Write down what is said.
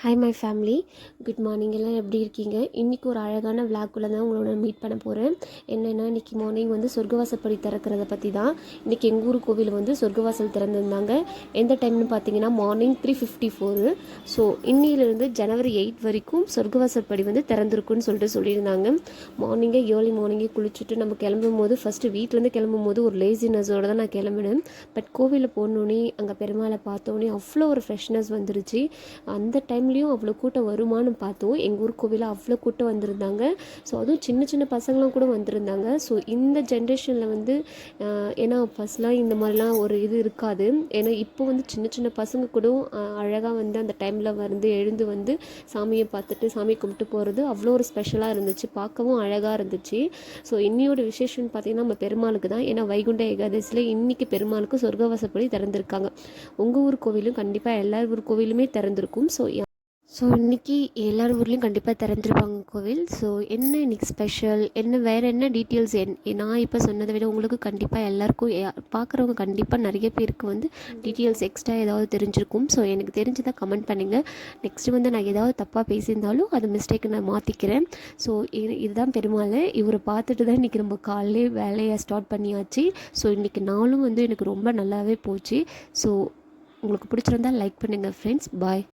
Hi my family, good morning. எல்லாம் எப்படி இருக்கீங்க? இன்றைக்கி ஒரு அழகான விளாக்குள்ளே தான் உங்களோட மீட் பண்ண போகிறேன். என்னென்னா இன்றைக்கி மார்னிங் வந்து சொர்க்கவாசப்படி திறக்கிறத பற்றி தான். இன்றைக்கி எங்கள் ஊர் கோவில் வந்து சொர்க்கவாசல் திறந்திருந்தாங்க. எந்த டைம்னு பார்த்தீங்கன்னா மார்னிங் 3:54. ஸோ இன்னிலிருந்து ஜனவரி 8 வரைக்கும் சொர்க்கவாசப்படி வந்து திறந்திருக்குன்னு சொல்லியிருந்தாங்க. ஏர்லி மார்னிங்கே குளிச்சுட்டு நம்ம கிளம்பும் போது ஃபஸ்ட்டு வீட்டிலேருந்து கிளம்பும் போது ஒரு லேசினஸோடு தான் நான் கிளம்பினேன். பட் கோவிலில் போனோடனே அங்கே பெருமாளை பார்த்தோன்னே அவ்வளோ ஒரு ஃப்ரெஷ்னஸ் வந்துருச்சு. அந்த டைம்லேயும் அவ்வளோ கூட்டம் வருமானு பார்த்தோம். எங்கள் ஊர் கோவிலில் அவ்வளோ கூட்டம் வந்திருந்தாங்க. ஸோ அதுவும் சின்ன சின்ன பசங்களாம் கூட வந்திருந்தாங்க. ஸோ இந்த ஜென்ரேஷனில் வந்து ஏன்னா ஃபஸ்ட்லாம் இந்த மாதிரிலாம் ஒரு இது இருக்காது. ஏன்னா இப்போ வந்து சின்ன சின்ன பசங்க கூட அழகாக வந்து அந்த டைமில் வந்து எழுந்து வந்து சாமியை பார்த்துட்டு சாமி கும்பிட்டு போகிறது அவ்வளோ ஒரு ஸ்பெஷலாக இருந்துச்சு. பார்க்கவும் அழகாக இருந்துச்சு. ஸோ இன்னையோட விசேஷம்னு பார்த்திங்கன்னா நம்ம பெருமாளுக்கு தான். ஏன்னா வைகுண்ட ஏகாதசியில் இன்றைக்கி பெருமாளுக்கு சொர்க்கவாசப்படி திறந்திருக்காங்க. உங்கள் ஊர் கோவிலும் கண்டிப்பாக எல்லா ஊர் கோவிலுமே திறந்திருக்கும். ஸோ இன்றைக்கி எல்லார் ஊர்லேயும் கண்டிப்பாக திறந்துருப்பாங்க கோவில். ஸோ என்ன இன்றைக்கி ஸ்பெஷல், வேறு என்ன டீட்டெயில்ஸ் நான் இப்போ சொன்னதை விட உங்களுக்கு கண்டிப்பாக எல்லாேருக்கும் பார்க்குறவங்க கண்டிப்பாக நிறைய பேருக்கு வந்து டீட்டெயில்ஸ் எக்ஸ்ட்ரா ஏதாவது தெரிஞ்சிருக்கும். ஸோ எனக்கு தெரிஞ்சதாக கமெண்ட் பண்ணுங்கள். நெக்ஸ்ட்டு வந்து நான் ஏதாவது தப்பாக பேசியிருந்தாலும் அது மிஸ்டேக்கை நான் மாற்றிக்கிறேன். ஸோ இதுதான் பெருமாள். இவரை பார்த்துட்டு தான் இன்றைக்கி நம்ம காலையிலே வேலையை ஸ்டார்ட் பண்ணியாச்சு. ஸோ இன்றைக்கி நாளும் வந்து எனக்கு ரொம்ப நல்லாவே போச்சு. ஸோ உங்களுக்கு பிடிச்சிருந்தால் லைக் பண்ணுங்கள் ஃப்ரெண்ட்ஸ். பாய்.